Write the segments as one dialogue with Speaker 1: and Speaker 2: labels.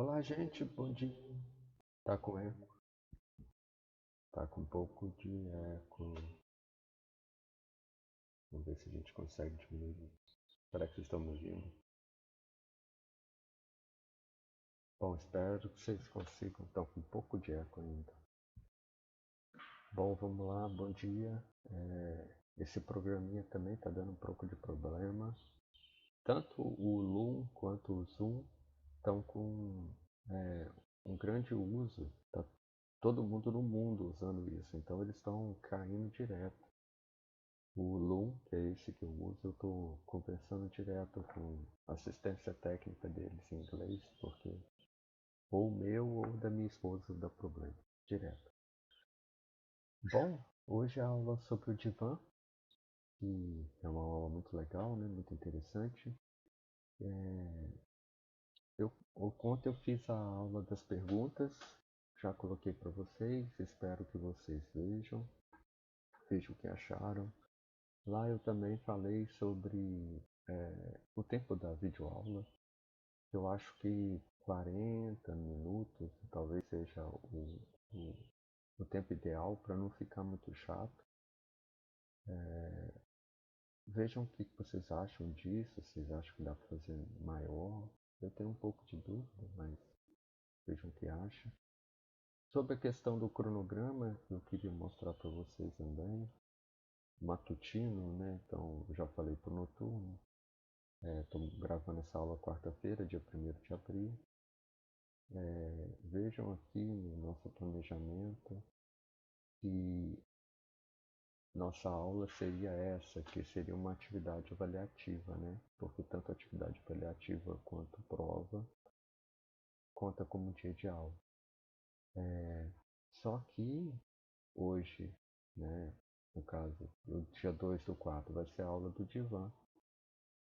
Speaker 1: Olá, gente, bom dia. Tá com eco? Tá com um pouco de eco. Vamos ver se a gente consegue diminuir. Será que vocês estão me ouvindo? Bom, espero que vocês consigam. Estão com um pouco de eco ainda. Bom, vamos lá, bom dia. Esse programinha também tá dando um pouco de problema. Tanto o Loom quanto o Zoom estão com um grande uso. Tá todo mundo no mundo usando isso, então eles estão caindo direto. O Loom, que é esse que eu uso, eu estou conversando direto com a assistência técnica deles em inglês, porque ou o meu ou da minha esposa dá problema, direto. Bom, hoje a aula sobre o divã, que é uma aula muito legal, né, muito interessante. Ontem eu fiz a aula das perguntas, já coloquei para vocês, espero que vocês vejam o que acharam. Lá eu também falei sobre o tempo da videoaula. Eu acho que 40 minutos talvez seja o, o tempo ideal para não ficar muito chato. Vejam o que vocês acham disso, vocês acham que dá para fazer maior. Eu tenho um pouco de dúvida, mas vejam o que acham. Sobre a questão do cronograma, eu queria mostrar para vocês também. Matutino, né? Então, eu já falei para o noturno. Estou gravando essa aula quarta-feira, dia 1º de abril. Vejam aqui no nosso planejamento que nossa aula seria essa, que seria uma atividade avaliativa, né? Porque tanto atividade avaliativa quanto prova conta como dia de aula. Só que hoje, né, no caso, no dia 2/4 vai ser a aula do divã.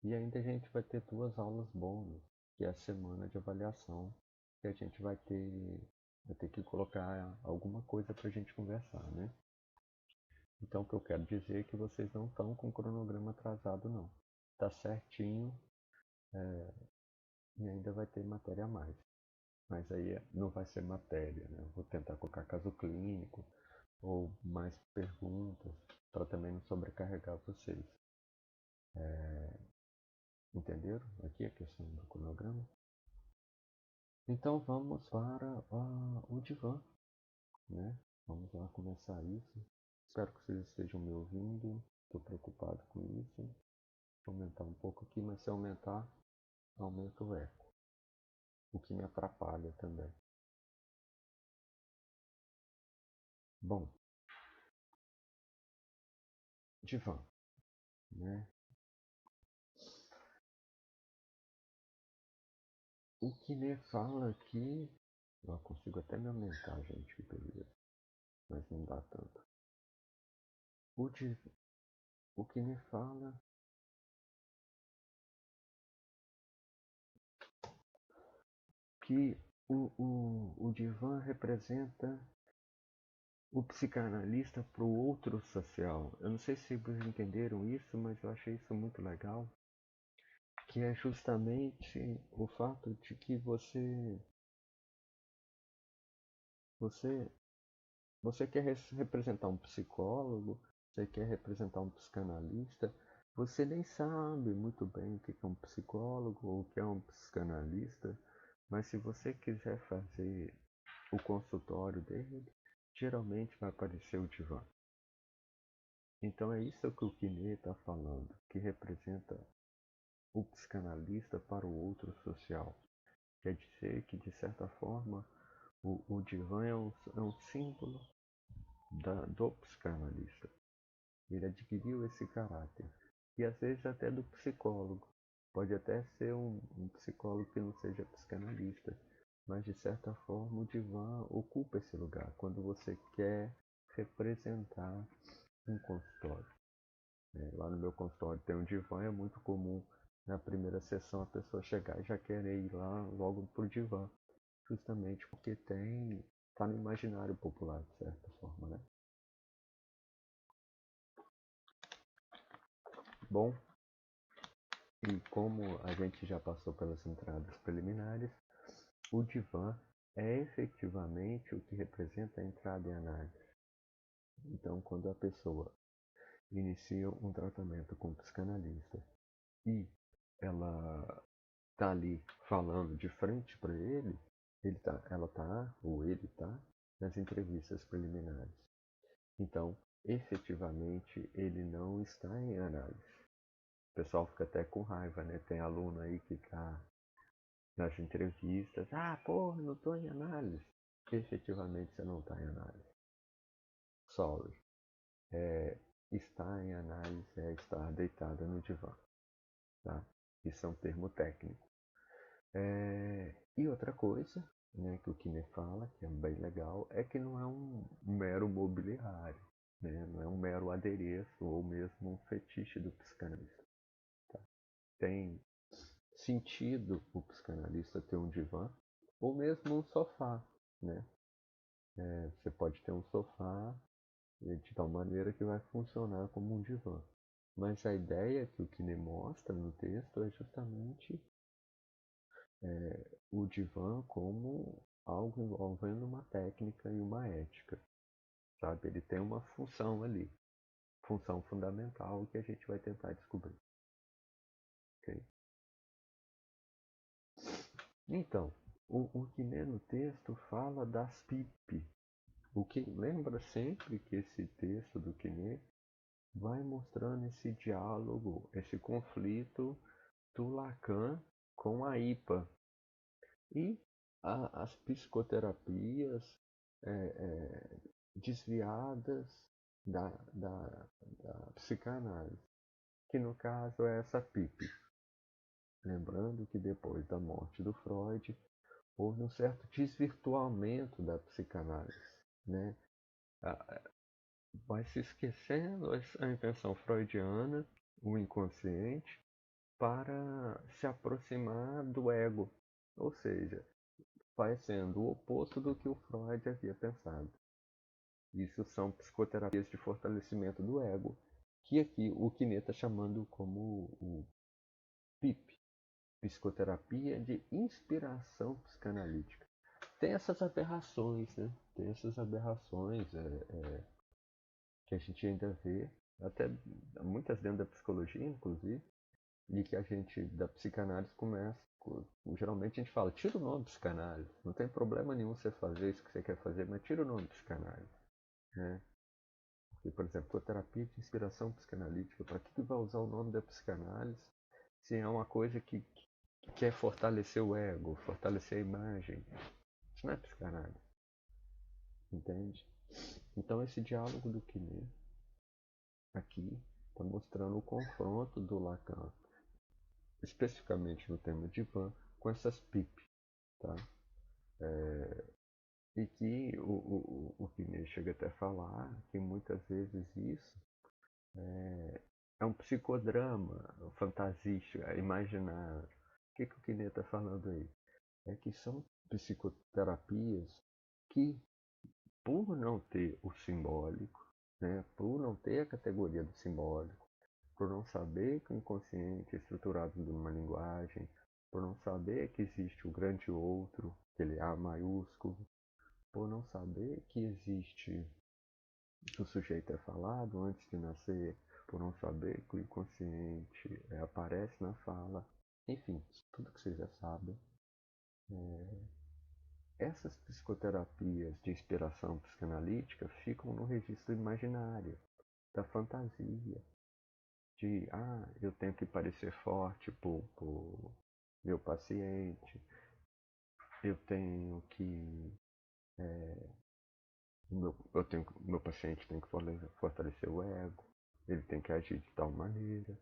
Speaker 1: E ainda a gente vai ter 2 aulas bônus, que é a semana de avaliação, que a gente vai ter que colocar alguma coisa para a gente conversar, né? Então o que eu quero dizer é que vocês não estão com o cronograma atrasado não. Tá certinho e ainda vai ter matéria a mais. Mas aí não vai ser matéria, né? Eu vou tentar colocar caso clínico ou mais perguntas para também não sobrecarregar vocês. Entenderam aqui a questão do cronograma? Então vamos para o divã, né? Vamos lá começar isso. Espero que vocês estejam me ouvindo. Estou preocupado com isso. Vou aumentar um pouco aqui, mas se aumentar, aumenta o eco, o que me atrapalha também. Bom, divã, né? O que me fala aqui, eu consigo até me aumentar, gente, que beleza, mas não dá tanto. O que me fala que o divã representa o psicanalista para o outro social. Eu não sei se vocês entenderam isso, mas eu achei isso muito legal, que é justamente o fato de que você você quer representar um psicólogo, você quer representar um psicanalista, você nem sabe muito bem o que é um psicólogo ou o que é um psicanalista, mas se você quiser fazer o consultório dele, geralmente vai aparecer o divã. Então é isso que o Quinet está falando, que representa o psicanalista para o outro social. Quer dizer que, de certa forma, o divã é um símbolo do psicanalista. Ele adquiriu esse caráter. E às vezes até do psicólogo. Pode até ser um psicólogo que não seja psicanalista, mas de certa forma o divã ocupa esse lugar quando você quer representar um consultório. Lá no meu consultório tem um divã, é muito comum na primeira sessão a pessoa chegar e já querer ir lá logo pro divã, justamente porque tá no imaginário popular de certa forma, né? Bom, e como a gente já passou pelas entradas preliminares, O divã é efetivamente o que representa a entrada em análise. Então, quando a pessoa inicia um tratamento com um psicanalista e ela tá ali falando de frente para ele, ela tá, ou ele tá, nas entrevistas preliminares. Então, efetivamente, ele não está em análise. O pessoal fica até com raiva, né? Tem aluno aí que tá nas entrevistas, pô, não tô em análise. Efetivamente você não está em análise. Sorry. Estar em análise é estar deitada no divã. Tá? Isso é um termo técnico. E outra coisa, né, que o Kine fala, que é bem legal, é que não é um mero mobiliário, né? Não é um mero adereço ou mesmo um fetiche do psicanalista. Tá? Tem sentido o psicanalista ter um divã ou mesmo um sofá, né? Você pode ter um sofá de tal maneira que vai funcionar como um divã. Mas a ideia que o Kine mostra no texto é justamente o divã como algo envolvendo uma técnica e uma ética, sabe? Ele tem uma função ali, função fundamental que a gente vai tentar descobrir. Okay? Então, o Kine no texto fala das PIP, o que lembra sempre que esse texto do Kine vai mostrando esse diálogo, esse conflito do Lacan com a IPA. E as psicoterapias é, é, desviadas da psicanálise, que no caso é essa PIP. Lembrando que depois da morte do Freud, houve um certo desvirtuamento da psicanálise, né? Vai se esquecendo a intenção freudiana, o inconsciente, para se aproximar do ego, ou seja, vai sendo o oposto do que o Freud havia pensado. Isso são psicoterapias de fortalecimento do ego, que aqui o Kine está chamando como o PIP, psicoterapia de inspiração psicanalítica. Tem essas aberrações, né? Tem essas aberrações que a gente ainda vê, até muitas dentro da psicologia, inclusive, e que a gente, da psicanálise, começa. Geralmente a gente fala, tira o nome psicanálise. Não tem problema nenhum você fazer isso que você quer fazer, mas tira o nome psicanálise. Né? Porque, por exemplo, a terapia de inspiração psicanalítica, para que vai usar o nome da psicanálise se é uma coisa que quer fortalecer o ego, fortalecer a imagem? Isso não é psicanálise. Entende? Então esse diálogo do Kine aqui está mostrando o confronto do Lacan, especificamente no tema de Van, com essas PIP. Tá? E que o Kine chega até a falar que muitas vezes isso é um psicodrama fantasístico, é imaginário. O que o Kine está falando aí? É que são psicoterapias que, por não ter o simbólico, né, por não ter a categoria do simbólico, por não saber que o inconsciente é estruturado numa linguagem, por não saber que existe o grande outro, aquele A maiúsculo, por não saber que existe o sujeito é falado antes de nascer, por não saber que o inconsciente aparece na fala, enfim, tudo que vocês já sabem. Essas psicoterapias de inspiração psicanalítica ficam no registro imaginário, da fantasia, de eu tenho que parecer forte pro meu paciente, eu tenho que meu paciente tem que fortalecer o ego, ele tem que agir de tal maneira.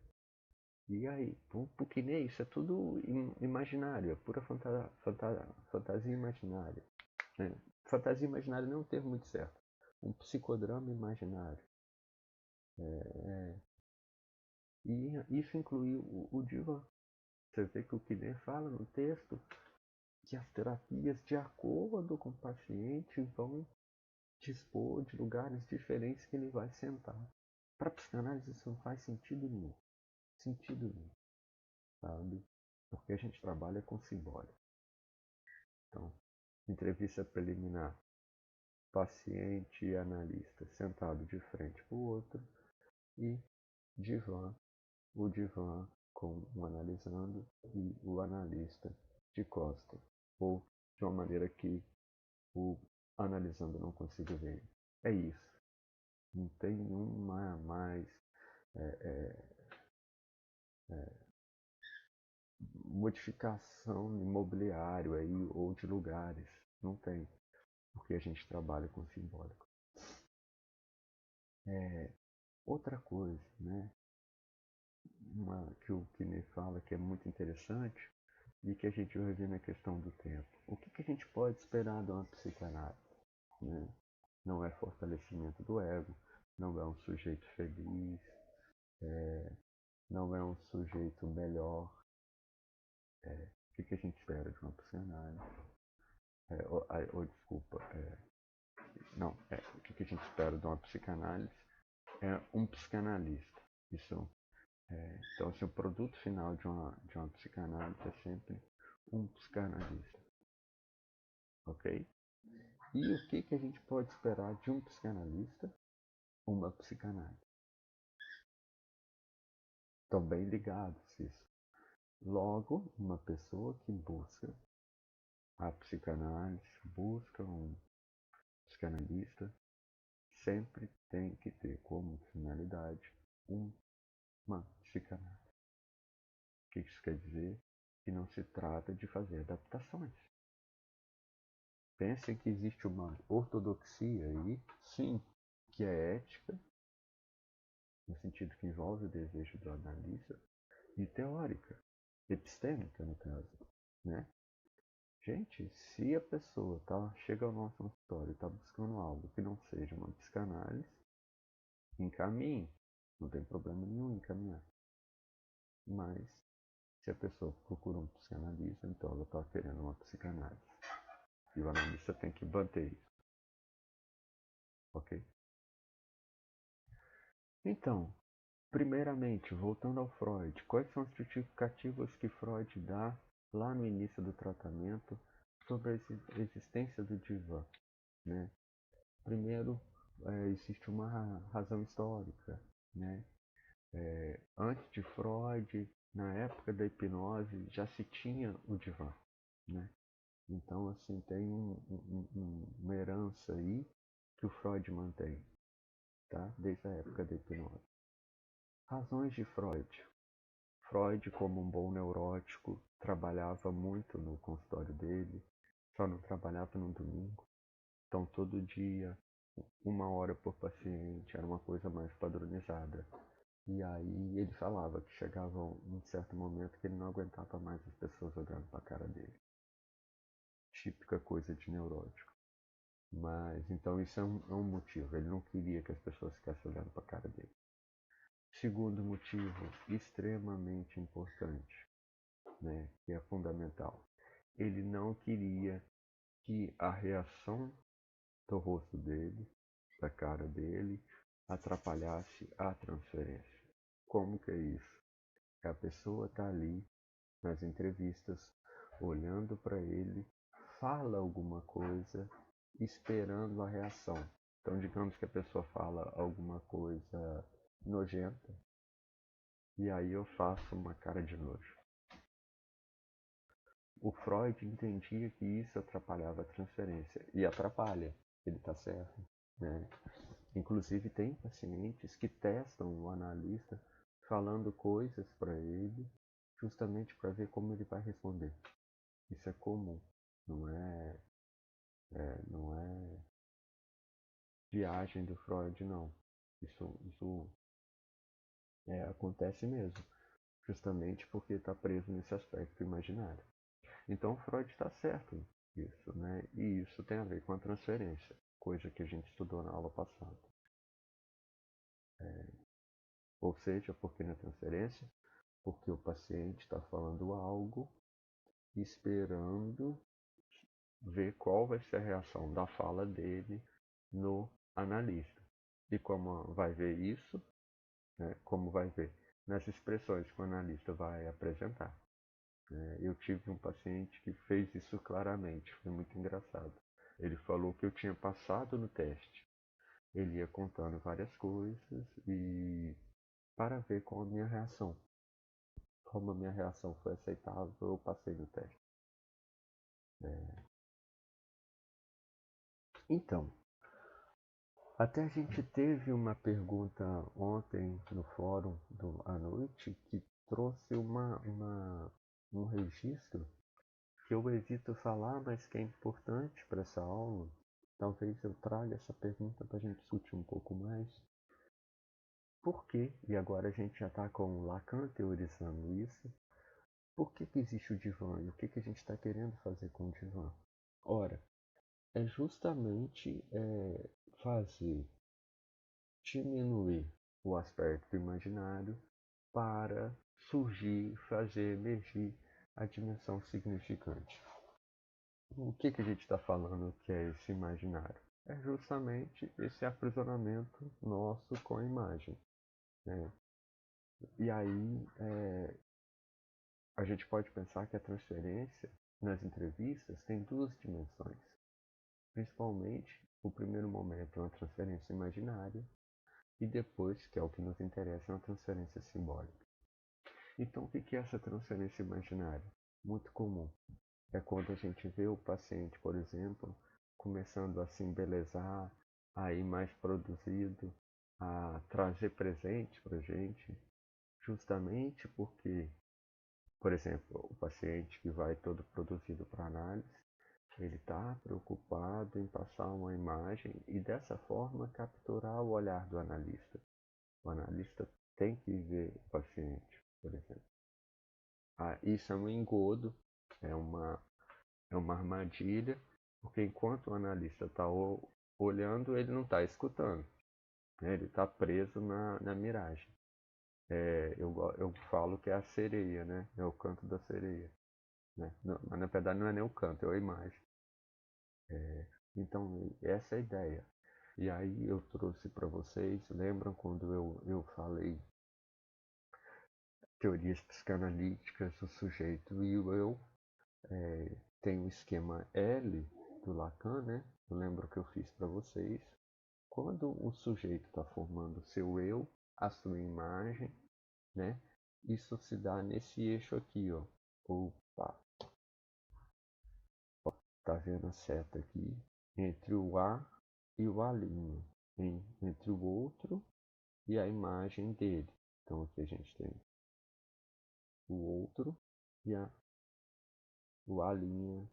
Speaker 1: E aí, porque nem isso é tudo imaginário, é pura fantasia imaginária. Né? Fantasia imaginária não é um termo muito certo. Um psicodrama imaginário. E isso inclui o divã. Você vê que o Kine fala no texto que as terapias, de acordo com o paciente, vão dispor de lugares diferentes que ele vai sentar. Para a psicanálise isso não faz sentido nenhum. Sentido nenhum. Sabe? Porque a gente trabalha com simbólico. Então Entrevista preliminar, paciente e analista sentado de frente para o outro e divã, o divã com o analisando e o analista de costas, ou de uma maneira que o analisando não consiga ver. É isso. Não tem nenhuma mais é, modificação imobiliário aí ou de lugares. Não tem, porque a gente trabalha com simbólico. Outra coisa, né? Que o Kine fala que é muito interessante e que a gente vai ver na questão do tempo. O que a gente pode esperar de uma psicanálise? Né? Não é fortalecimento do ego, não é um sujeito feliz, não é um sujeito melhor. O que a gente espera de uma psicanálise? Desculpa, não, o que a gente espera de uma psicanálise é um psicanalista. Isso, então, assim, o produto final de uma psicanálise é sempre um psicanalista, ok? E o que a gente pode esperar de um psicanalista? Uma psicanálise. Estão bem ligados isso. Logo, uma pessoa que busca a psicanálise, busca um psicanalista, sempre tem que ter como finalidade uma psicanálise. O que isso quer dizer? Que não se trata de fazer adaptações. Pensem que existe uma ortodoxia aí, sim, que é ética, no sentido que envolve o desejo do analista, e teórica, epistêmica no caso, né? Gente, se a pessoa chega ao nosso consultório e está buscando algo que não seja uma psicanálise, encaminhe, não tem problema nenhum em encaminhar. Mas, se a pessoa procura um psicanalista, então ela está querendo uma psicanálise. E o analista tem que manter isso. Ok? Então, primeiramente, voltando ao Freud, quais são as justificativas que Freud dá lá no início do tratamento sobre a existência do divã? Né? Primeiro, existe uma razão histórica. Né? Antes de Freud, na época da hipnose, já se tinha o divã. Né? Então, assim, tem uma herança aí que o Freud mantém, tá? Desde a época da hipnose. Razões de Freud. Freud, como um bom neurótico, trabalhava muito no consultório dele, só não trabalhava no domingo. Então, todo dia, 1 hora por paciente, era uma coisa mais padronizada. E aí ele falava que chegava um certo momento que ele não aguentava mais as pessoas olhando para a cara dele. Típica coisa de neurótico. Mas, então isso é um motivo. Ele não queria que as pessoas ficassem olhando para a cara dele. Segundo motivo, extremamente importante, né, que é fundamental. Ele não queria que a reação do rosto dele, da cara dele, atrapalhasse a transferência. Como que é isso? A pessoa está ali nas entrevistas, olhando para ele, fala alguma coisa, esperando a reação. Então, digamos que a pessoa fala alguma coisa nojenta, e aí eu faço uma cara de nojo. O Freud entendia que isso atrapalhava a transferência, e atrapalha, ele está certo. Né? Inclusive, tem pacientes que testam o analista falando coisas para ele, justamente para ver como ele vai responder. Isso é comum, não é viagem do Freud, não. Isso acontece mesmo, justamente porque está preso nesse aspecto imaginário. Então Freud está certo isso, né? E isso tem a ver com a transferência, coisa que a gente estudou na aula passada. Ou seja, porque na transferência, porque o paciente está falando algo, esperando ver qual vai ser a reação da fala dele no analista. E como vai ver isso, né, como vai ver nas expressões que o analista vai apresentar. Eu tive um paciente que fez isso claramente, foi muito engraçado. Ele falou que eu tinha passado no teste. Ele ia contando várias coisas e para ver qual a minha reação. Como a minha reação foi aceitável, eu passei no teste. Então, até a gente teve uma pergunta ontem no fórum à noite que trouxe um registro que eu evito falar, mas que é importante para essa aula. Talvez eu traga essa pergunta para a gente discutir um pouco mais. Por que, e agora a gente já está com Lacan teorizando isso, por que existe o divã e o que a gente está querendo fazer com o divã? Ora, é justamente fazer diminuir o aspecto imaginário para surgir, fazer emergir a dimensão significante. O que a gente está falando que é esse imaginário? É justamente esse aprisionamento nosso com a imagem. Né? E aí a gente pode pensar que a transferência nas entrevistas tem duas dimensões. Principalmente, o primeiro momento é uma transferência imaginária e depois, que é o que nos interessa, é uma transferência simbólica. Então, o que é essa transferência imaginária? Muito comum. É quando a gente vê o paciente, por exemplo, começando a se embelezar, a ir mais produzido, a trazer presente para a gente, justamente porque, por exemplo, o paciente que vai todo produzido para análise, ele está preocupado em passar uma imagem e dessa forma capturar o olhar do analista. O analista tem que ver o paciente, por exemplo. Isso é um engodo, é uma armadilha, porque enquanto o analista está olhando, ele não está escutando, né? Ele está preso na miragem. Eu falo que é a sereia, né? É o canto da sereia. Né? Não, mas na verdade não é nem o canto, é a imagem. Então, essa é a ideia. E aí eu trouxe para vocês, lembram quando eu falei teorias psicanalíticas, o sujeito e o eu, tem o esquema L do Lacan, né? Eu lembro que eu fiz para vocês. Quando o sujeito está formando seu eu, a sua imagem, né? Isso se dá nesse eixo aqui, ó. Opa, tá vendo a seta aqui? Entre o A e o A', entre o outro e a imagem dele. Então aqui a gente tem o outro e o A',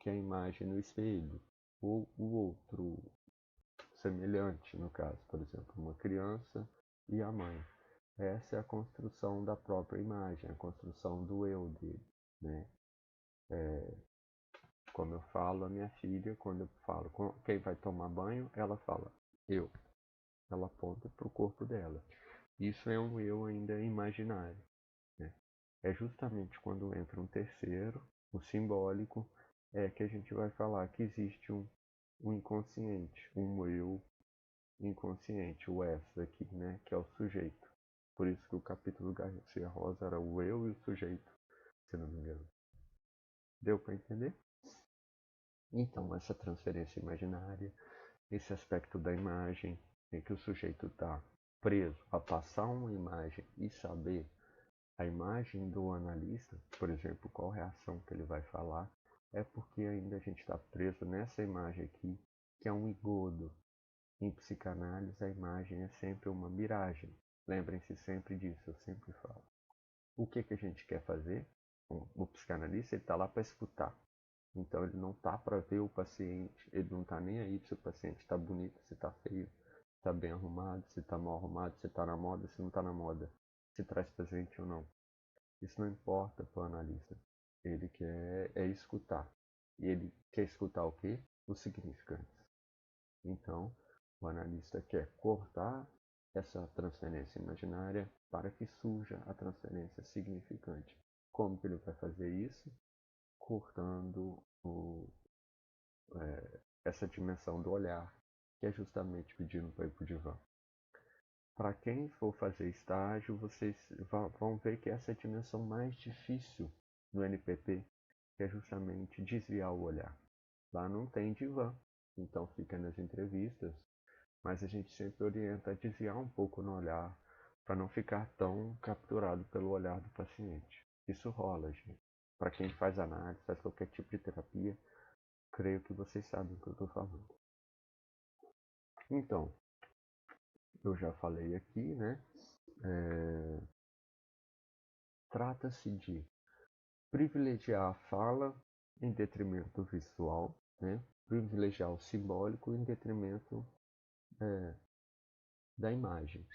Speaker 1: que é a imagem no espelho. Ou o outro semelhante, no caso, por exemplo, uma criança e a mãe. Essa é a construção da própria imagem, a construção do eu dele, né? Como eu falo, a minha filha, quando eu falo quem vai tomar banho, ela fala eu. Ela aponta para o corpo dela. Isso é um eu ainda imaginário, né? É justamente quando entra um terceiro, o simbólico, que a gente vai falar que existe um inconsciente, um eu inconsciente, o S aqui, né, que é o sujeito. Por isso que o capítulo Garcia Rosa era o eu e o sujeito, se não me engano. Deu para entender? Então, essa transferência imaginária, esse aspecto da imagem, em que o sujeito está preso a passar uma imagem e saber a imagem do analista, por exemplo, qual reação que ele vai falar, é porque ainda a gente está preso nessa imagem aqui, que é um engodo. Em psicanálise, a imagem é sempre uma miragem. Lembrem-se sempre disso, eu sempre falo. O que a gente quer fazer? O psicanalista está lá para escutar. Então ele não está para ver o paciente, ele não está nem aí se o paciente está bonito, se está feio, se está bem arrumado, se está mal arrumado, se está na moda, se não está na moda, se traz presente ou não. Isso não importa para o analista. Ele quer escutar. E ele quer escutar o quê? Os significantes. Então, o analista quer cortar essa transferência imaginária para que surja a transferência significante. Como que ele vai fazer isso? Cortando essa dimensão do olhar, que é justamente pedindo para ir para o divã. Para quem for fazer estágio, vocês vão ver que essa é a dimensão mais difícil no NPP, que é justamente desviar o olhar. Lá não tem divã, então fica nas entrevistas, mas a gente sempre orienta a desviar um pouco no olhar para não ficar tão capturado pelo olhar do paciente. Isso rola, gente. Para quem faz análise, faz qualquer tipo de terapia, creio que vocês sabem o que eu estou falando. Então, eu já falei aqui, né? Trata-se de privilegiar a fala em detrimento do visual, né? Privilegiar o simbólico em detrimento da imagem.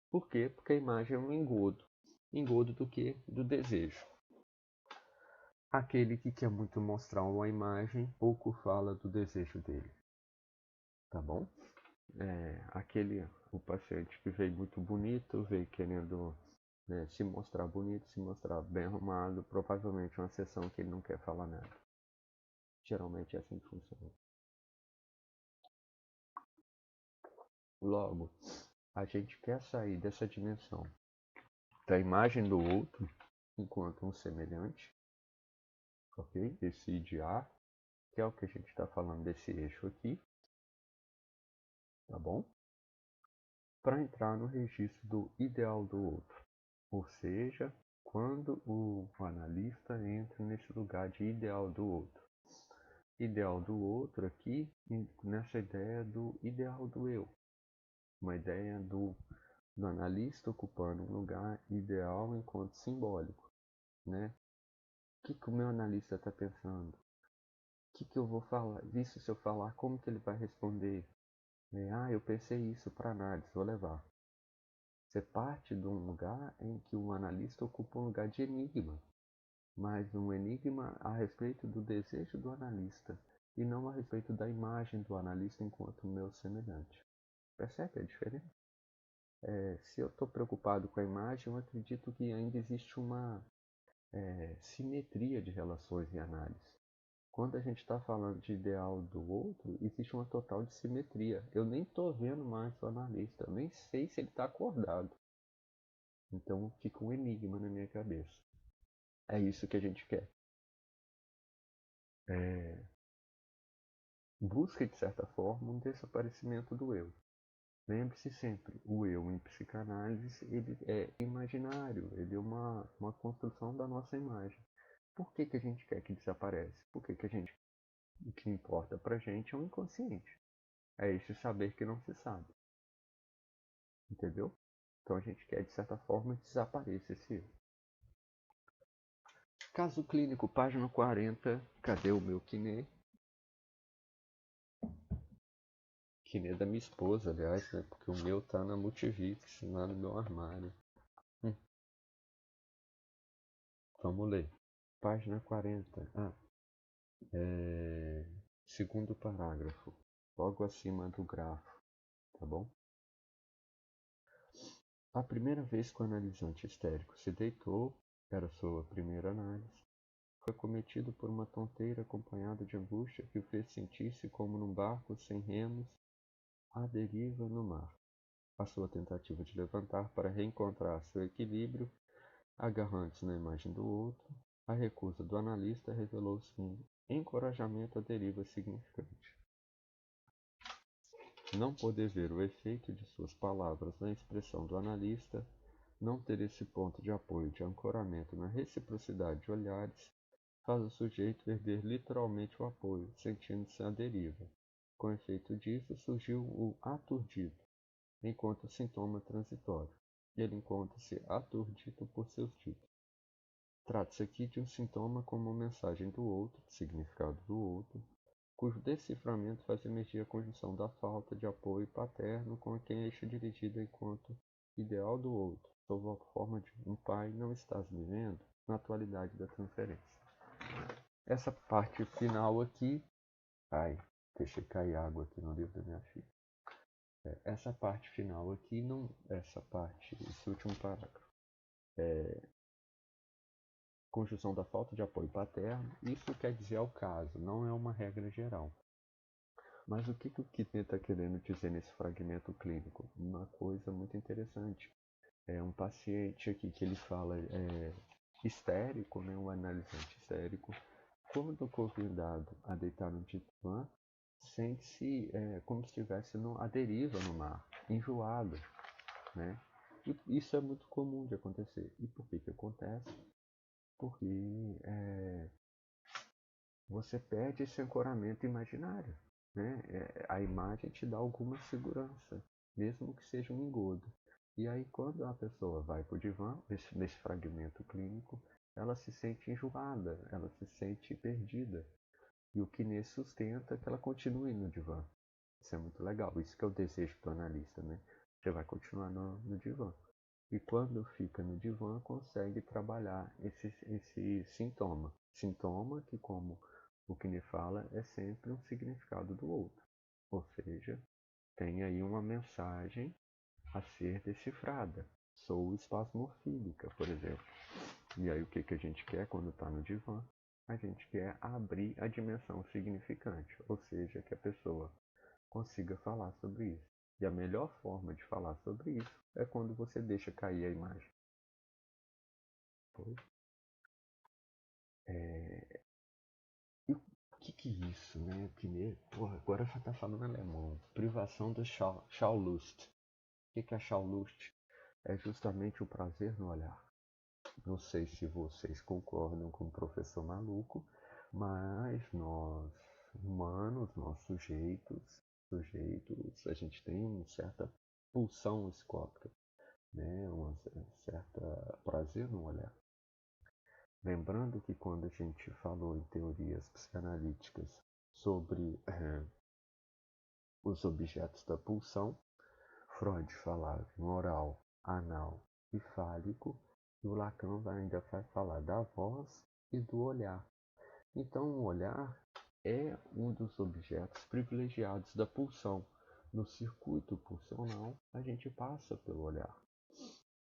Speaker 1: Por quê? Porque a imagem é um engodo. Engodo do que? Do desejo. Aquele que quer muito mostrar uma imagem, pouco fala do desejo dele. Tá bom? O paciente que veio muito bonito, veio querendo, né, se mostrar bonito, se mostrar bem arrumado, provavelmente uma sessão que ele não quer falar nada. Geralmente é assim que funciona. Logo, a gente quer sair dessa dimensão da imagem do outro enquanto um semelhante, ok? Esse idear, que é o que a gente está falando desse eixo aqui, tá bom? Para entrar no registro do ideal do outro, ou seja, quando o analista entra nesse lugar de ideal do outro. Ideal do outro aqui, nessa ideia do ideal do eu, uma ideia do analista ocupando um lugar ideal enquanto simbólico, né? O que o meu analista está pensando? O que eu vou falar? Isso se eu falar, como que ele vai responder? Eu pensei isso para análise, vou levar. Você parte de um lugar em que o analista ocupa um lugar de enigma, mas um enigma a respeito do desejo do analista e não a respeito da imagem do analista enquanto meu semelhante. Percebe a diferença? Se eu estou preocupado com a imagem, eu acredito que ainda existe uma simetria de relações em análise. Quando a gente está falando de ideal do outro, existe uma total de simetria. Eu nem estou vendo mais o analista, eu nem sei se ele está acordado. Então fica um enigma na minha cabeça. É isso que a gente quer. Busca, de certa forma, um desaparecimento do eu. Lembre-se sempre, o eu em psicanálise ele é imaginário, ele é uma construção da nossa imagem. Por que a gente quer que desapareça? Porque o que importa pra gente é o inconsciente. É esse saber que não se sabe. Entendeu? Então a gente quer, de certa forma, desaparecer esse eu. Caso clínico, página 40. Cadê o meu Kinê? Kinê da minha esposa, aliás, né? Porque o meu tá na Multivix, lá no meu armário. Vamos ler. Página 40. Segundo parágrafo. Logo acima do grafo. Tá bom? A primeira vez que o analisante histérico se deitou, era sua primeira análise, foi cometido por uma tonteira acompanhada de angústia que o fez sentir-se como num barco sem remos, à deriva no mar. A sua tentativa de levantar para reencontrar seu equilíbrio, agarrando-se na imagem do outro, a recusa do analista revelou-se um encorajamento à deriva significante. Não poder ver o efeito de suas palavras na expressão do analista, não ter esse ponto de apoio de ancoramento na reciprocidade de olhares, faz o sujeito perder literalmente o apoio, sentindo-se à deriva. Com efeito disso, surgiu o aturdido, enquanto sintoma transitório. Ele encontra-se aturdido por seus títulos. Trata-se aqui de um sintoma como uma mensagem do outro, significado do outro, cujo deciframento faz emergir a conjunção da falta de apoio paterno com quem é dirigida enquanto ideal do outro, sob a forma de um pai não estás me vendo, na atualidade da transferência. Essa parte final aqui, deixei cair água aqui no livro da minha filha. Essa parte final aqui, esse último parágrafo, conjunção da falta de apoio paterno, isso quer dizer ao caso, não é uma regra geral. Mas o que o Kitten está querendo dizer nesse fragmento clínico? Uma coisa muito interessante. É um paciente aqui que ele fala, histérico, né, o analisante histérico, quando convidado a deitar no divã, sente-se como se estivesse à deriva no mar, enjoado, né? E isso é muito comum de acontecer. E por que acontece? Porque você perde esse ancoramento imaginário, né? A imagem te dá alguma segurança, mesmo que seja um engodo. E aí, quando a pessoa vai para o divã, nesse fragmento clínico, ela se sente enjoada, ela se sente perdida. E o que nesse sustenta é que ela continue no divã. Isso é muito legal. Isso que é o desejo do analista, né? Você vai continuar no divã. E quando fica no divã, consegue trabalhar esse sintoma. Sintoma que, como o que me fala, é sempre um significado do outro. Ou seja, tem aí uma mensagem a ser decifrada. Sou espasmofílica, por exemplo. E aí o que a gente quer quando está no divã? A gente quer abrir a dimensão significante, ou seja, que a pessoa consiga falar sobre isso. E a melhor forma de falar sobre isso é quando você deixa cair a imagem. Pois. E o que é isso, né? Porra, agora já tá falando alemão. Privação do Schaulust. O que é Schaulust? É justamente o prazer no olhar. Não sei se vocês concordam com o professor maluco, mas nós, humanos, nós sujeitos, a gente tem uma certa pulsão escópica, né? Uma certa prazer no olhar. Lembrando que quando a gente falou em teorias psicanalíticas sobre os objetos da pulsão, Freud falava em oral, anal e fálico, e o Lacan ainda vai falar da voz e do olhar. Então, o olhar é um dos objetos privilegiados da pulsão. No circuito pulsional, a gente passa pelo olhar.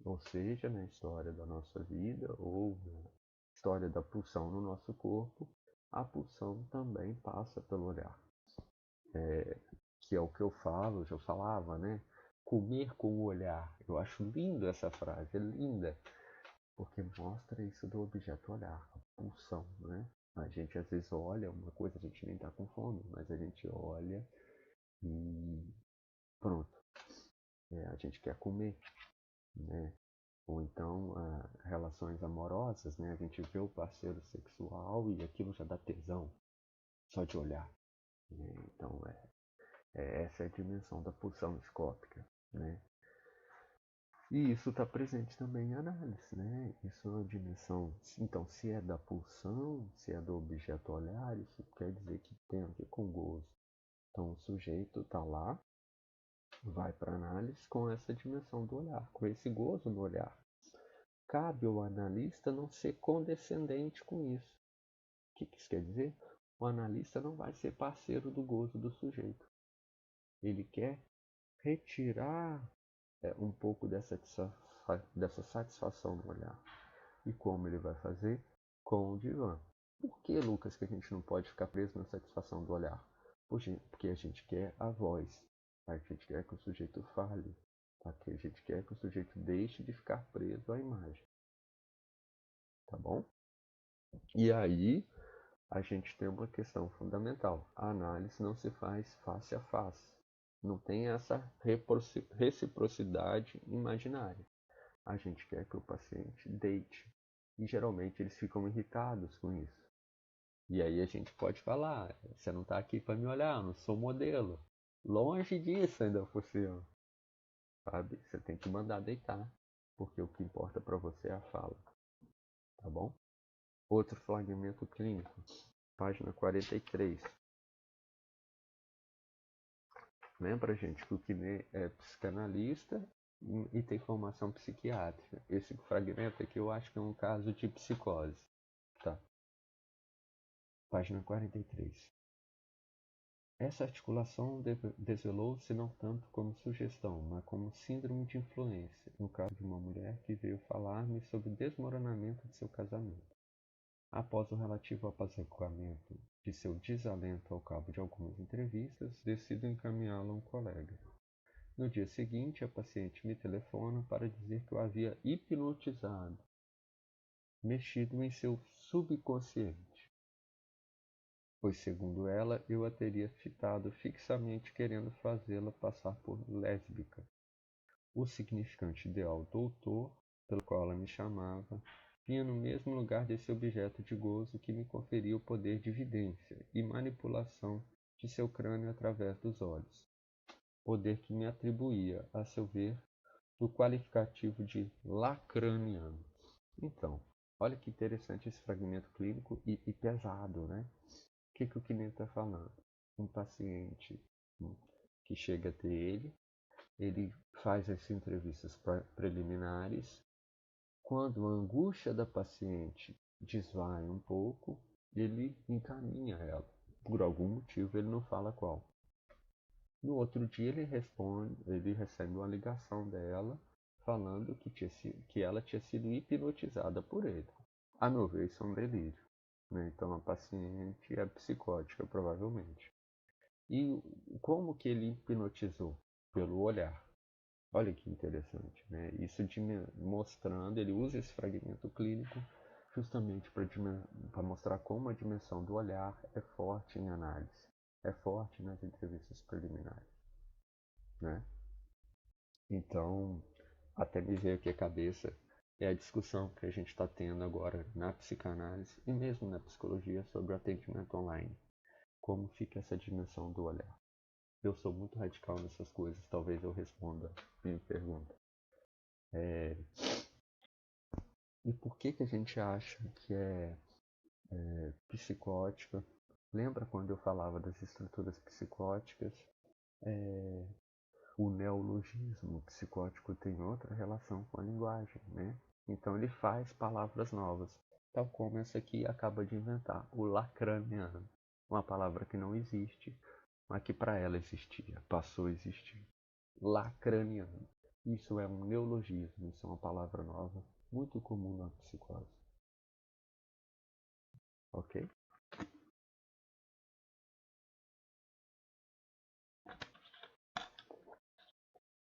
Speaker 1: Ou seja, na história da nossa vida ou na história da pulsão no nosso corpo, a pulsão também passa pelo olhar. Que é o que eu falo, já falava, né? Comer com o olhar. Eu acho lindo essa frase, é linda, porque mostra isso do objeto olhar, a pulsão, né? A gente às vezes olha uma coisa, a gente nem está com fome, mas a gente olha e pronto, a gente quer comer, né? Ou então relações amorosas, né? A gente vê o parceiro sexual e aquilo já dá tesão, só de olhar. Né? Então essa é a dimensão da pulsão escópica, né? E isso está presente também em análise, né? Isso é uma dimensão. Então, se é da pulsão, se é do objeto olhar, isso quer dizer que tem a ver com gozo. Então, o sujeito está lá, vai para análise com essa dimensão do olhar, com esse gozo no olhar. Cabe ao analista não ser condescendente com isso. O que isso quer dizer? O analista não vai ser parceiro do gozo do sujeito. Ele quer retirar um pouco dessa satisfação no olhar. E como ele vai fazer? Com o divã. Por que, Lucas, que a gente não pode ficar preso na satisfação do olhar? Porque a gente quer a voz. A gente quer que o sujeito fale. Porque a gente quer que o sujeito deixe de ficar preso à imagem. Tá bom? E aí, a gente tem uma questão fundamental. A análise não se faz face a face. Não tem essa reciprocidade imaginária. A gente quer que o paciente deite. E geralmente eles ficam irritados com isso. E aí a gente pode falar, você não está aqui para me olhar, eu não sou modelo. Longe disso ainda por cima. Sabe? Você tem que mandar deitar. Porque o que importa para você é a fala. Tá bom? Outro fragmento clínico. Página 43. Lembra, gente, que o Kine é psicanalista e tem formação psiquiátrica. Esse fragmento aqui eu acho que é um caso de psicose. Tá. Página 43. Essa articulação desvelou-se não tanto como sugestão, mas como síndrome de influência, no caso de uma mulher que veio falar-me sobre o desmoronamento de seu casamento. Após o relativo apaziguamento de seu desalento ao cabo de algumas entrevistas, decido encaminhá-la a um colega. No dia seguinte, a paciente me telefona para dizer que eu havia hipnotizado. mexido em seu subconsciente, pois, segundo ela, eu a teria fitado fixamente querendo fazê-la passar por lésbica. O significante ideal doutor, pelo qual ela me chamava, vinha no mesmo lugar desse objeto de gozo que me conferia o poder de vidência e manipulação de seu crânio através dos olhos, poder que me atribuía, a seu ver, o qualificativo de lacraniano. Então, olha que interessante esse fragmento clínico e pesado, né? O que o Kine está falando? Um paciente que chega até ele faz as entrevistas preliminares. Quando a angústia da paciente desvai um pouco, ele encaminha ela. Por algum motivo, ele não fala qual. No outro dia, ele recebe uma ligação dela falando que ela tinha sido hipnotizada por ele. A meu ver, isso é um delírio, né? Então, a paciente é psicótica, provavelmente. E como que ele hipnotizou? Pelo olhar. Olha que interessante, né? Isso mostrando, ele usa esse fragmento clínico justamente para mostrar como a dimensão do olhar é forte em análise, é forte nas entrevistas preliminares, né? Então, até me veio aqui a cabeça é a discussão que a gente está tendo agora na psicanálise e mesmo na psicologia sobre o atendimento online. Como fica essa dimensão do olhar? Eu sou muito radical nessas coisas, talvez eu responda a minha pergunta. E por que a gente acha que é psicótica? Lembra quando eu falava das estruturas psicóticas? O neologismo psicótico tem outra relação com a linguagem, né? Então ele faz palavras novas, tal como essa aqui acaba de inventar, o lacraniano, uma palavra que não existe, mas que para ela existia, passou a existir. Lacraniano. Isso é um neologismo, isso é uma palavra nova, muito comum na psicose. Ok?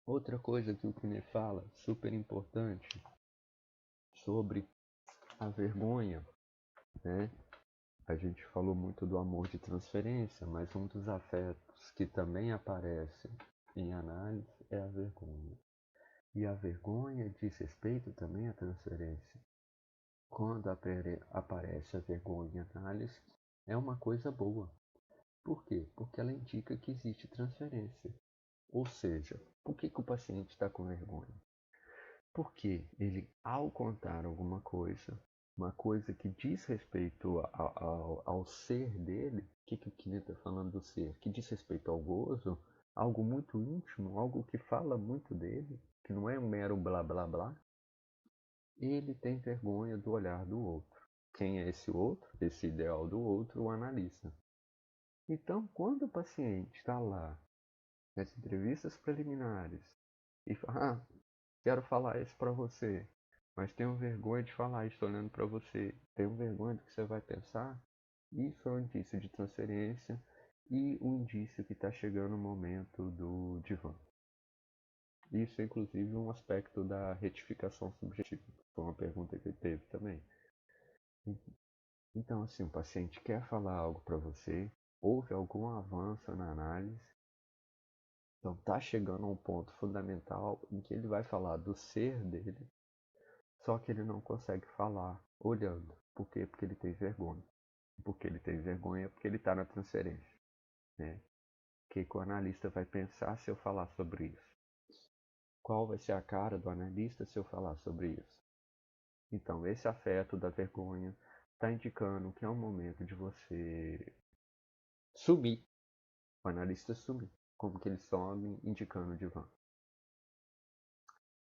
Speaker 1: Outra coisa que o Kine fala, super importante, sobre a vergonha, né? A gente falou muito do amor de transferência, mas um dos afetos que também aparece em análise é a vergonha. E a vergonha diz respeito também à transferência. Quando aparece a vergonha em análise, é uma coisa boa. Por quê? Porque ela indica que existe transferência. Ou seja, por que o paciente está com vergonha? Porque ele, ao contar alguma coisa, uma coisa que diz respeito ao ser dele, o que o Kine está falando do ser? Que diz respeito ao gozo, algo muito íntimo, algo que fala muito dele, que não é um mero blá blá blá, ele tem vergonha do olhar do outro. Quem é esse outro? Esse ideal do outro, o analista. Então, quando o paciente está lá, nas entrevistas preliminares, e fala, quero falar isso para você, mas tenho vergonha de falar isso olhando para você, tenho vergonha do que você vai pensar. Isso é um indício de transferência e um indício que está chegando o momento do divã. Isso é inclusive um aspecto da retificação subjetiva. Foi uma pergunta que ele teve também. Então, assim, o paciente quer falar algo para você, houve algum avanço na análise, então está chegando a um ponto fundamental em que ele vai falar do ser dele, só que ele não consegue falar olhando. Por quê? Porque ele tem vergonha. Porque ele tem vergonha porque ele está na transferência. Né? O que o analista vai pensar se eu falar sobre isso? Qual vai ser a cara do analista se eu falar sobre isso? Então, esse afeto da vergonha está indicando que é um momento de você sumir. O analista sumir. Como que ele some indicando o divã.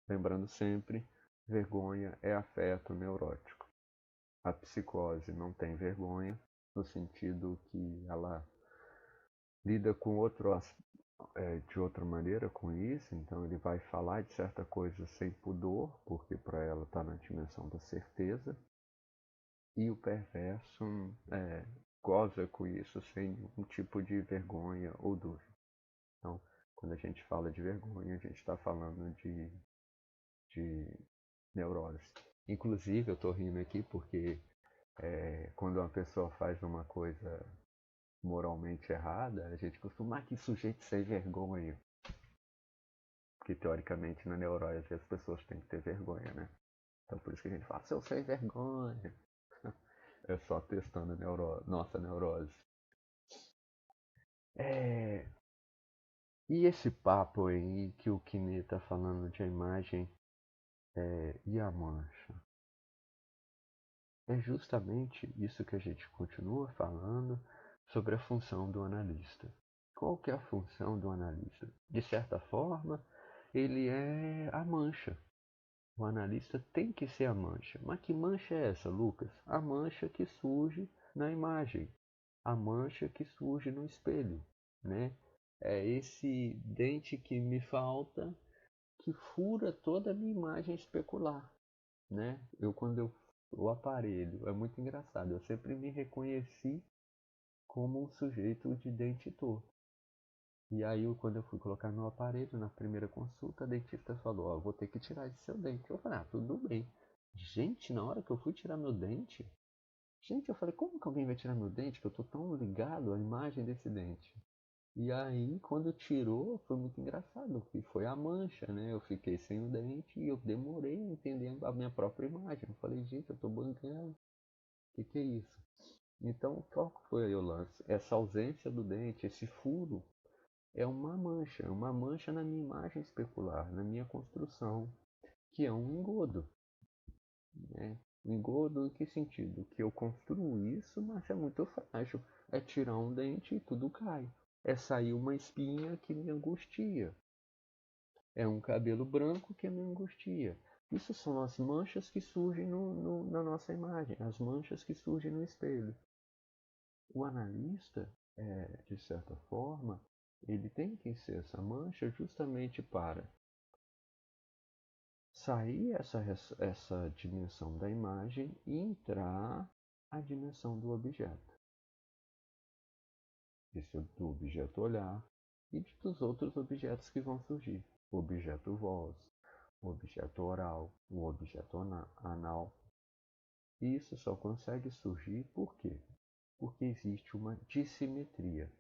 Speaker 1: Lembrando sempre, vergonha é afeto neurótico. A psicose não tem vergonha, no sentido que ela lida com de outra maneira com isso, então ele vai falar de certa coisa sem pudor, porque para ela está na dimensão da certeza, e o perverso goza com isso sem nenhum tipo de vergonha ou dúvida. Então, quando a gente fala de vergonha, a gente está falando de neurose. Inclusive, eu tô rindo aqui porque quando uma pessoa faz uma coisa moralmente errada, a gente costuma, que sujeito sem vergonha. Porque teoricamente na neurose as pessoas têm que ter vergonha, né? Então por isso que a gente fala, seu sem vergonha. É só testando nossa neurose. É... E esse papo aí que o Kine tá falando de a imagem e a mancha? É justamente isso que a gente continua falando sobre a função do analista. Qual que é a função do analista? De certa forma, ele é a mancha. O analista tem que ser a mancha. Mas que mancha é essa, Lucas? A mancha que surge na imagem, a mancha que surge no espelho, né? É esse dente que me falta que fura toda a minha imagem especular, né? O aparelho é muito engraçado. Eu sempre me reconheci como um sujeito de dente torto. E aí, quando eu fui colocar meu aparelho na primeira consulta, a dentista falou: Ó, vou ter que tirar esse seu dente. Eu falei: Ah, tudo bem. Gente, na hora que eu fui tirar meu dente, gente, eu falei: Como que alguém vai tirar meu dente? Que eu tô tão ligado à imagem desse dente. E aí, quando tirou, foi muito engraçado, que foi a mancha, né? Eu fiquei sem o dente e eu demorei a entender a minha própria imagem. Eu falei: Gente, eu tô bancando. O que é isso? Então, qual foi aí o lance? Essa ausência do dente, esse furo é uma mancha na minha imagem especular, na minha construção, que é um engodo, né? Um engodo em que sentido? Que eu construo isso, mas é muito frágil. É tirar um dente e tudo cai. É sair uma espinha que me angustia. É um cabelo branco que me angustia. Isso são as manchas que surgem na nossa imagem, as manchas que surgem no espelho. O analista, de certa forma, ele tem que ser essa mancha justamente para sair essa dimensão da imagem e entrar a dimensão do objeto. Esse do objeto olhar e dos outros objetos que vão surgir. O objeto voz, o objeto oral, o objeto anal. E isso só consegue surgir por quê? Porque existe uma dissimetria.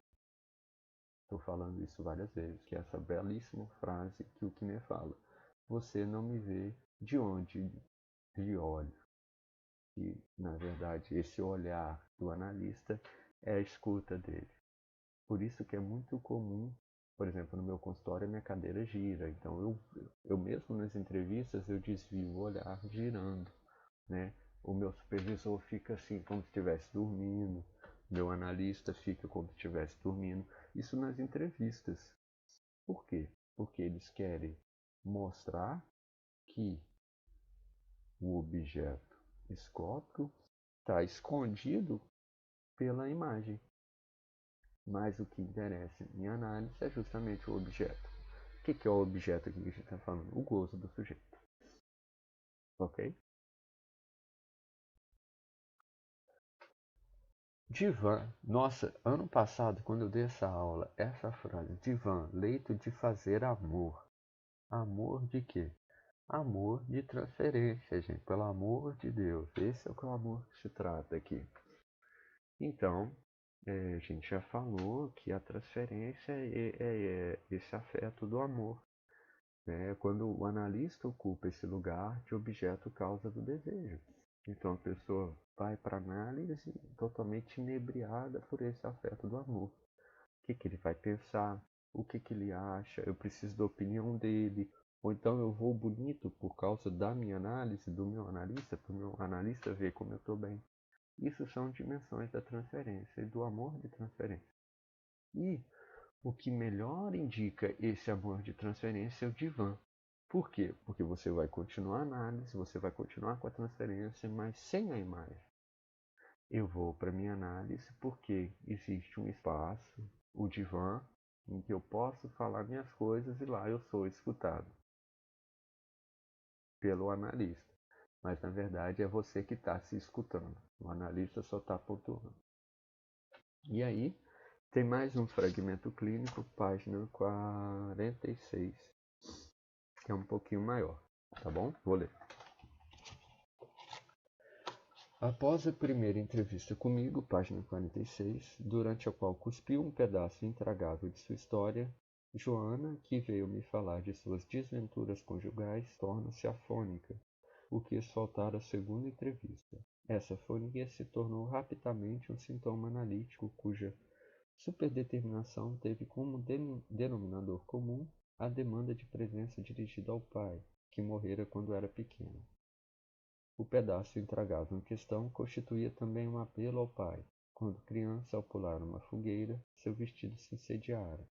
Speaker 1: Estou falando isso várias vezes, que é essa belíssima frase que o Kine fala. Você não me vê de onde lhe olho. E, na verdade, esse olhar do analista é a escuta dele. Por isso que é muito comum, por exemplo, no meu consultório a minha cadeira gira. Então eu mesmo nas entrevistas eu desvio o olhar girando, né? O meu supervisor fica assim como se estivesse dormindo, meu analista fica como se estivesse dormindo. Isso nas entrevistas. Por quê? Porque eles querem mostrar que o objeto escópico está escondido pela imagem. Mas o que interessa em análise é justamente o objeto. O que é o objeto aqui que a gente está falando? O gozo do sujeito. Ok? Divã. Nossa, ano passado, quando eu dei essa aula, essa frase, divã, leito de fazer amor. Amor de quê? Amor de transferência, gente. Pelo amor de Deus. Esse é o amor que se trata aqui. Então, a gente já falou que a transferência é esse afeto do amor. Né? Quando o analista ocupa esse lugar de objeto causa do desejo. Então a pessoa vai para a análise totalmente inebriada por esse afeto do amor. O que ele vai pensar? O que ele acha? Eu preciso da opinião dele. Ou então eu vou bonito por causa da minha análise, do meu analista, para o meu analista ver como eu estou bem. Isso são dimensões da transferência e do amor de transferência. E o que melhor indica esse amor de transferência é o divã. Por quê? Porque você vai continuar a análise, você vai continuar com a transferência, mas sem a imagem. Eu vou para minha análise porque existe um espaço, o divã, em que eu posso falar minhas coisas e lá eu sou escutado pelo analista. Mas na verdade é você que está se escutando. O analista só está pontuando. E aí, tem mais um fragmento clínico, página 46, que é um pouquinho maior, tá bom? Vou ler. Após a primeira entrevista comigo, página 46, durante a qual cuspiu um pedaço intragável de sua história, Joana, que veio me falar de suas desventuras conjugais, torna-se afônica, o que quis faltar à segunda entrevista. Essa afonia se tornou rapidamente um sintoma analítico cuja superdeterminação teve como denominador comum a demanda de presença dirigida ao pai, que morrera quando era pequeno. O pedaço intragável em questão constituía também um apelo ao pai. Quando criança, ao pular uma fogueira, seu vestido se incendiara.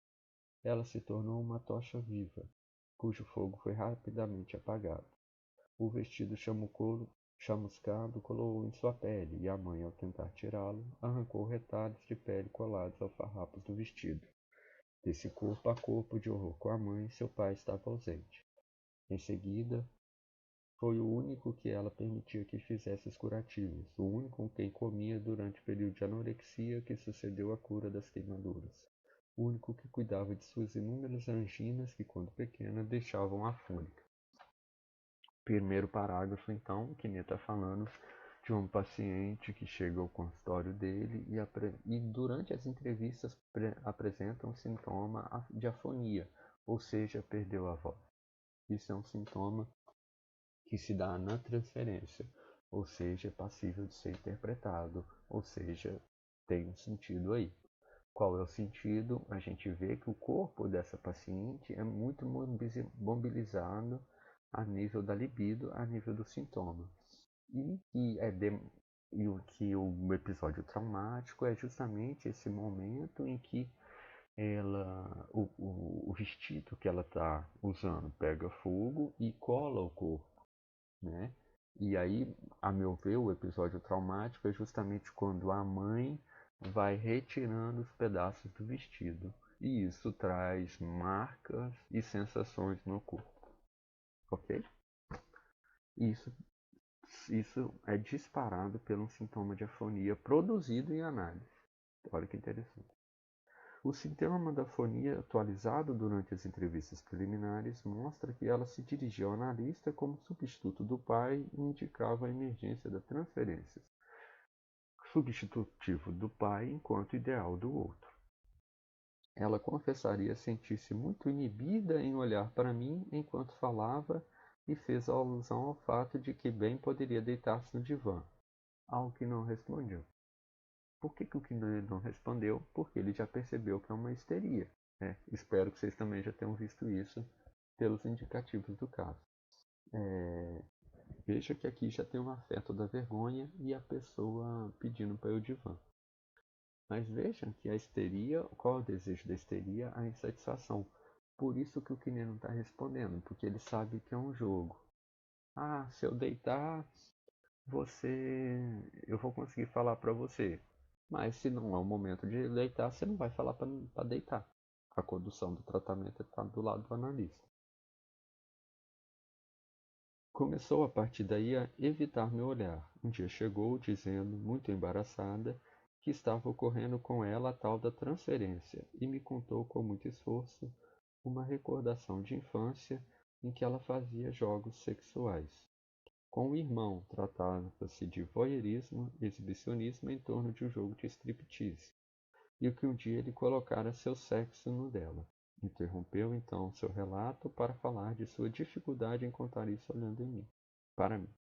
Speaker 1: Ela se tornou uma tocha viva, cujo fogo foi rapidamente apagado. O vestido chamuscado colou em sua pele, e a mãe, ao tentar tirá-lo, arrancou retalhos de pele colados aos farrapos do vestido. Desse corpo a corpo de horror com a mãe, seu pai estava ausente. Em seguida, foi o único que ela permitia que fizesse os curativos, o único com quem comia durante o período de anorexia que sucedeu à cura das queimaduras, o único que cuidava de suas inúmeras anginas que, quando pequena, deixavam afônica. Primeiro parágrafo, então, que está falando de um paciente que chega ao consultório dele e durante as entrevistas apresenta um sintoma de afonia, ou seja, perdeu a voz. Isso é um sintoma que se dá na transferência, ou seja, é passível de ser interpretado, ou seja, tem um sentido aí. Qual é o sentido? A gente vê que o corpo dessa paciente é muito mobilizado a nível da libido, a nível do sintoma. E o episódio traumático é justamente esse momento em que o vestido que ela está usando pega fogo e cola o corpo, né? E aí, a meu ver, o episódio traumático é justamente quando a mãe vai retirando os pedaços do vestido. E isso traz marcas e sensações no corpo. Ok? Isso, isso é disparado pelo sintoma de afonia produzido em análise. Olha que interessante. O sintoma da afonia atualizado durante as entrevistas preliminares mostra que ela se dirigia ao analista como substituto do pai e indicava a emergência da transferência, substitutivo do pai enquanto ideal do outro. Ela confessaria sentir-se muito inibida em olhar para mim enquanto falava e fez alusão ao fato de que bem poderia deitar-se no divã, ao que não respondeu. Por que o Kino não respondeu? Porque ele já percebeu que é uma histeria. Né? Espero que vocês também já tenham visto isso pelos indicativos do caso. Veja que aqui já tem um afeto da vergonha e a pessoa pedindo para o divã. Mas vejam que a histeria, qual é o desejo da histeria? A insatisfação. Por isso que o Kine não está respondendo, porque ele sabe que é um jogo. Ah, se eu deitar, eu vou conseguir falar para você. Mas se não é o momento de deitar, você não vai falar para deitar. A condução do tratamento está do lado do analista. Começou a partir daí a evitar meu olhar. Um dia chegou dizendo, muito embaraçada, que estava ocorrendo com ela a tal da transferência e me contou com muito esforço uma recordação de infância em que ela fazia jogos sexuais. Com o irmão, tratava-se de voyeurismo e exibicionismo em torno de um jogo de striptease, e o que um dia ele colocara seu sexo no dela. Interrompeu então seu relato para falar de sua dificuldade em contar isso olhando em mim, para mim.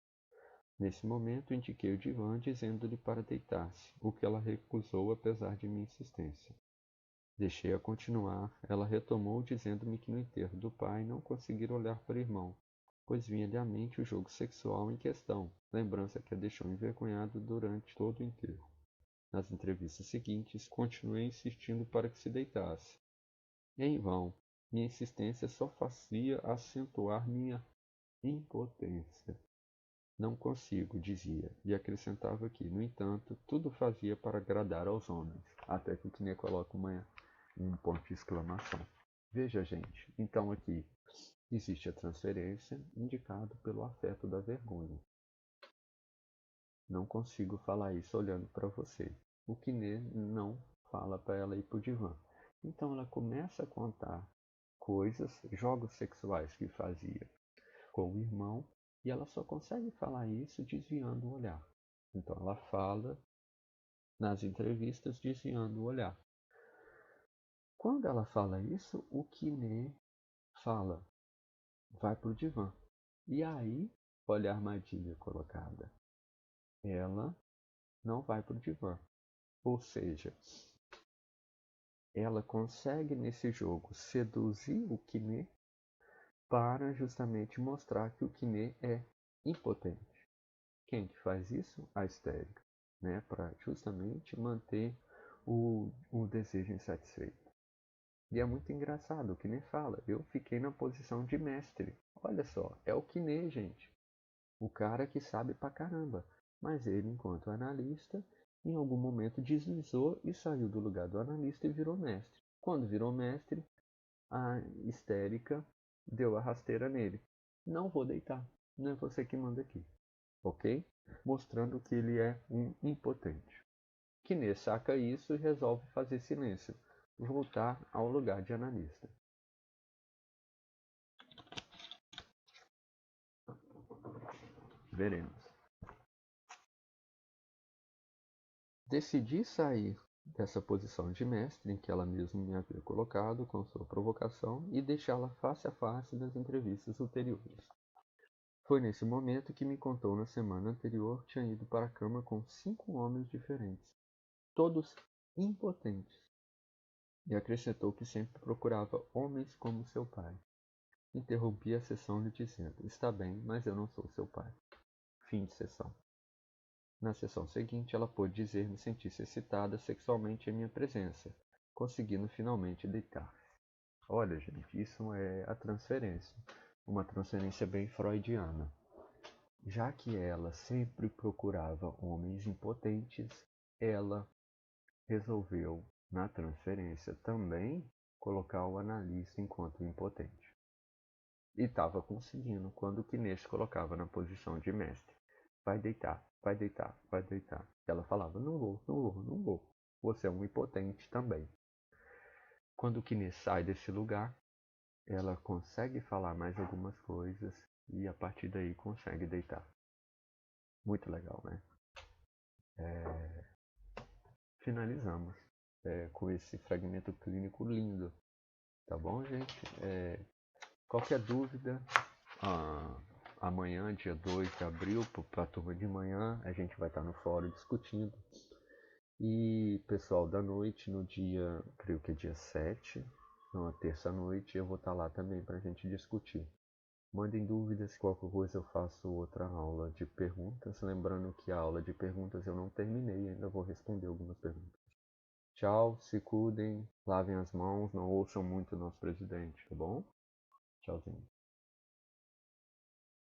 Speaker 1: Nesse momento indiquei o divã dizendo-lhe para deitar-se, o que ela recusou apesar de minha insistência. Deixei-a continuar, ela retomou dizendo-me que no enterro do pai não conseguira olhar para o irmão, pois vinha-lhe à mente o jogo sexual em questão, lembrança que a deixou envergonhada durante todo o enterro. Nas entrevistas seguintes, continuei insistindo para que se deitasse. Em vão, minha insistência só fazia acentuar minha impotência. Não consigo, dizia, e acrescentava que, no entanto, tudo fazia para agradar aos homens, até que o Kine coloca um ponto de exclamação. Veja, gente, então aqui existe a transferência indicado pelo afeto da vergonha. Não consigo falar isso olhando para você. O Kine não fala para ela ir para o divã. Então ela começa a contar coisas, jogos sexuais que fazia com o irmão, e ela só consegue falar isso desviando o olhar. Então ela fala nas entrevistas desviando o olhar. Quando ela fala isso, o Kiné fala, vai pro divã. E aí, olha a armadilha colocada. Ela não vai pro divã. Ou seja, ela consegue nesse jogo seduzir o Kiné para justamente mostrar que o Kiné é impotente. Quem que faz isso? A histérica, né? Para justamente manter o desejo insatisfeito. E é muito engraçado, o Kiné fala, eu fiquei na posição de mestre. Olha só, é o Kiné, gente. O cara que sabe pra caramba. Mas ele, enquanto analista, em algum momento deslizou e saiu do lugar do analista e virou mestre. Quando virou mestre, a histérica deu a rasteira nele. Não vou deitar, não é você que manda aqui, ok? Mostrando que ele é um impotente. Kiné saca isso e resolve fazer silêncio, voltar ao lugar de analista. Veremos. Decidi sair dessa posição de mestre em que ela mesma me havia colocado com sua provocação e deixá-la face a face nas entrevistas ulteriores. Foi nesse momento que me contou na semana anterior que tinha ido para a cama com 5 homens diferentes, todos impotentes, e acrescentou que sempre procurava homens como seu pai. Interrompi a sessão lhe dizendo, está bem, mas eu não sou seu pai. Fim de sessão. Na sessão seguinte, ela pôde dizer-me sentir-se excitada sexualmente em minha presença, conseguindo finalmente deitar. Olha, gente, isso é a transferência. Uma transferência bem freudiana. Já que ela sempre procurava homens impotentes, ela resolveu, na transferência, também colocar o analista enquanto impotente. E estava conseguindo quando o Kinês colocava na posição de mestre. Vai deitar, vai deitar, vai deitar. Ela falava, não vou, não vou, não vou. Você é um impotente também. Quando o Kinês sai desse lugar, ela consegue falar mais algumas coisas e a partir daí consegue deitar. Muito legal, né? Finalizamos com esse fragmento clínico lindo. Tá bom, gente? Qualquer dúvida, amanhã, dia 2 de abril, para a turma de manhã, a gente vai estar no fórum discutindo. E pessoal da noite, no dia, creio que é dia 7, na terça-noite, eu vou estar lá também para a gente discutir. Mandem dúvidas, qualquer coisa eu faço outra aula de perguntas. Lembrando que a aula de perguntas eu não terminei, ainda vou responder algumas perguntas. Tchau, se cuidem, lavem as mãos, não ouçam muito o nosso presidente, tá bom? Tchauzinho.